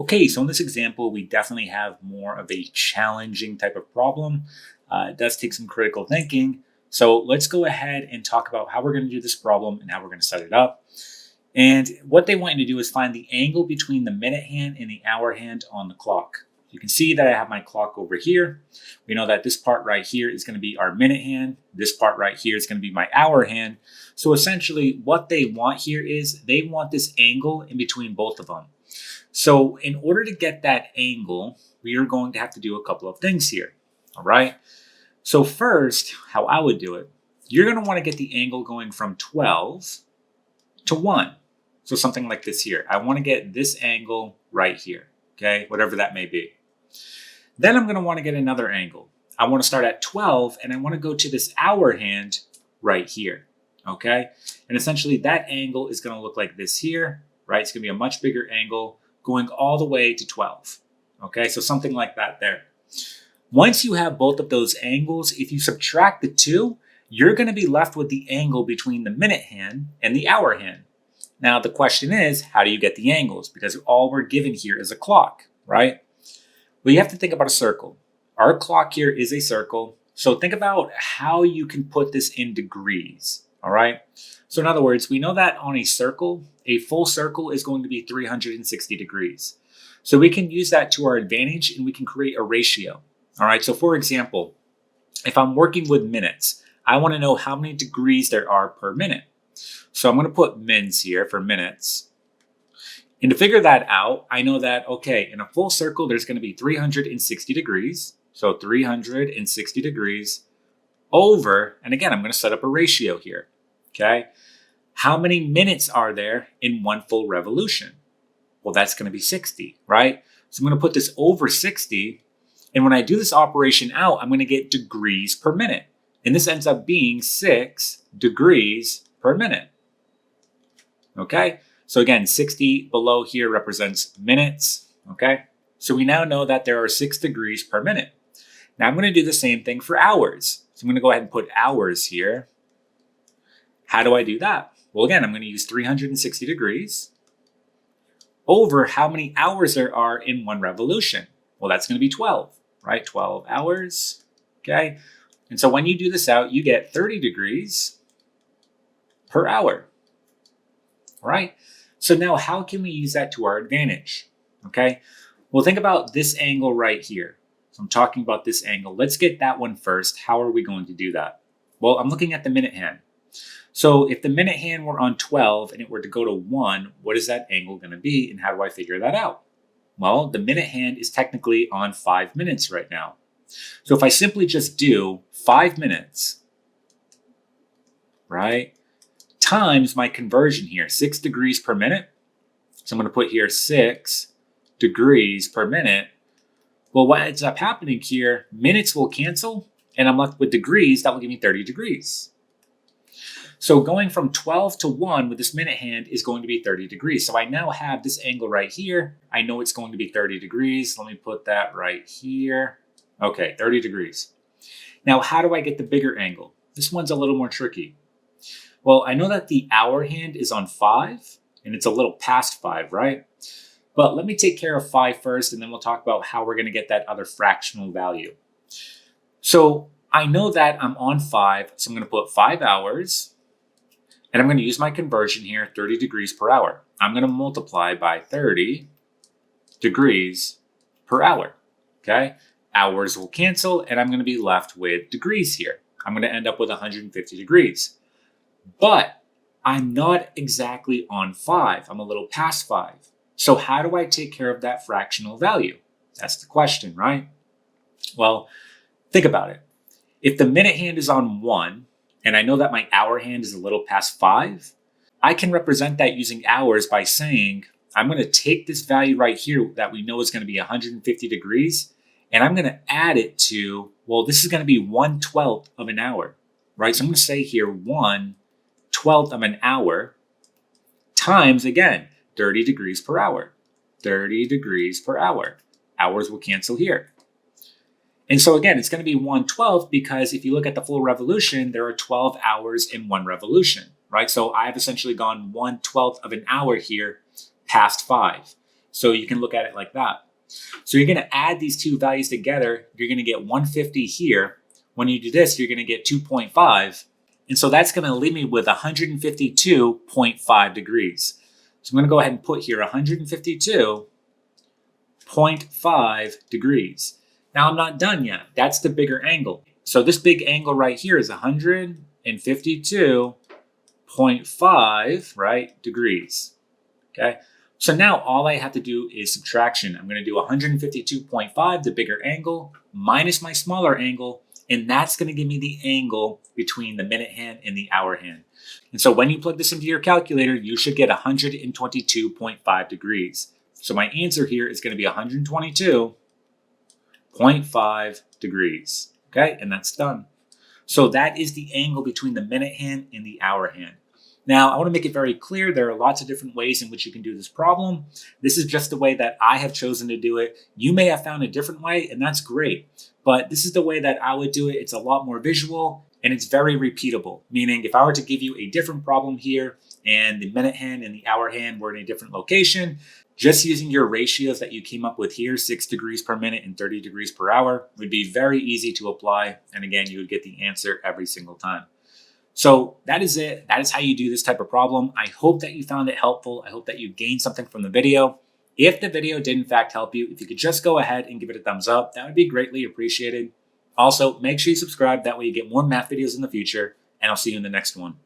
Okay, so in this example, we definitely have more of a challenging type of problem. It does take some critical thinking. So let's go ahead and talk about how we're going to do this problem and how we're going to set it up. And what they want you to do is find the angle between the minute hand and the hour hand on the clock. You can see that I have my clock over here. We know that this part right here is going to be our minute hand. This part right here is going to be my hour hand. So essentially what they want here is they want this angle in between both of them. So in order to get that angle, we are going to have to do a couple of things here. All right. So first, how I would do it, you're going to want to get the angle going from 12 to 1. So something like this here. I want to get this angle right here. Okay, whatever that may be. Then I'm going to want to get another angle. I want to start at 12 and I want to go to this hour hand right here. Okay, and essentially that angle is going to look like this here, right? It's going to be a much bigger angle going all the way to 12. Okay, so something like that there. Once you have both of those angles, if you subtract the two, you're going to be left with the angle between the minute hand and the hour hand. Now, the question is, how do you get the angles? Because all we're given here is a clock, right? Well, you have to think about a circle. Our clock here is a circle. So think about how you can put this in degrees, all right? So in other words, we know that on a circle, a full circle is going to be 360 degrees. So we can use that to our advantage and we can create a ratio. All right, so for example, if I'm working with minutes, I want to know how many degrees there are per minute. So I'm going to put mins here for minutes. And to figure that out, I know that, okay, in a full circle, there's going to be 360 degrees. So 360 degrees over, and again, I'm going to set up a ratio here, okay? How many minutes are there in one full revolution? Well, that's going to be 60, right? So I'm going to put this over 60. And when I do this operation out, I'm going to get degrees per minute. And this ends up being 6 degrees per minute. Okay, so again, 60 below here represents minutes. Okay, so we now know that there are 6 degrees per minute. Now I'm going to do the same thing for hours. So I'm going to go ahead and put hours here. How do I do that? Well, again, I'm going to use 360 degrees over how many hours there are in one revolution. Well, that's going to be 12, right? 12 hours. Okay, and so when you do this out, you get 30 degrees per hour. All right, so now how can we use that to our advantage? Okay, well, think about this angle right here. So I'm talking about this angle. Let's get that one first. How are we going to do that? Well, I'm looking at the minute hand. So if the minute hand were on 12 and it were to go to 1, what is that angle going to be? And how do I figure that out? Well, the minute hand is technically on 5 minutes right now. So if I simply just do 5 minutes, right, times my conversion here, 6 degrees per minute. So I'm going to put here 6 degrees per minute. Well, what ends up happening here, minutes will cancel and I'm left with degrees. That will give me 30 degrees. So going from 12 to 1 with this minute hand is going to be 30 degrees. So I now have this angle right here. I know it's going to be 30 degrees. Let me put that right here. Okay, 30 degrees. Now, how do I get the bigger angle? This one's a little more tricky. Well, I know that the hour hand is on 5 and it's a little past 5, right? But let me take care of 5 first and then we'll talk about how we're going to get that other fractional value. So I know that I'm on 5, so I'm going to put 5 hours and I'm going to use my conversion here, 30 degrees per hour. I'm going to multiply by 30 degrees per hour, okay? Hours will cancel and I'm going to be left with degrees here. I'm going to end up with 150 degrees. But I'm not exactly on 5. I'm a little past 5. So how do I take care of that fractional value? That's the question, right? Well, think about it. If the minute hand is on 1, and I know that my hour hand is a little past 5, I can represent that using hours by saying, I'm going to take this value right here that we know is going to be 150 degrees, and I'm going to add it to, well, this is going to be 1/12 of an hour, right? So I'm going to say here 1/12 of an hour times, again, 30 degrees per hour. 30 degrees per hour. Hours will cancel here. And so again, it's going to be 1/12 because if you look at the full revolution, there are 12 hours in one revolution, right? So I've essentially gone 1/12 of an hour here past 5. So you can look at it like that. So you're going to add these two values together. You're going to get 150 here. When you do this, you're going to get 2.5. And so that's going to leave me with 152.5 degrees. So I'm going to go ahead and put here 152.5 degrees. Now I'm not done yet. That's the bigger angle. So this big angle right here is 152.5, right, degrees. Okay. So now all I have to do is subtraction. I'm going to do 152.5, the bigger angle, minus my smaller angle, and that's going to give me the angle between the minute hand and the hour hand. And so when you plug this into your calculator, you should get 122.5 degrees. So my answer here is going to be 122.5 degrees. Okay, and that's done. So that is the angle between the minute hand and the hour hand. Now, I want to make it very clear there are lots of different ways in which you can do this problem. This is just the way that I have chosen to do it. You may have found a different way, and that's great. But this is the way that I would do it. It's a lot more visual, and it's very repeatable. Meaning, if I were to give you a different problem here, and the minute hand and the hour hand were in a different location, just using your ratios that you came up with here, 6 degrees per minute and 30 degrees per hour, would be very easy to apply. And again, you would get the answer every single time. So that is it. That is how you do this type of problem. I hope that you found it helpful. I hope that you gained something from the video. If the video did in fact help you, if you could just go ahead and give it a thumbs up, that would be greatly appreciated. Also, make sure you subscribe. That way you get more math videos in the future, and I'll see you in the next one.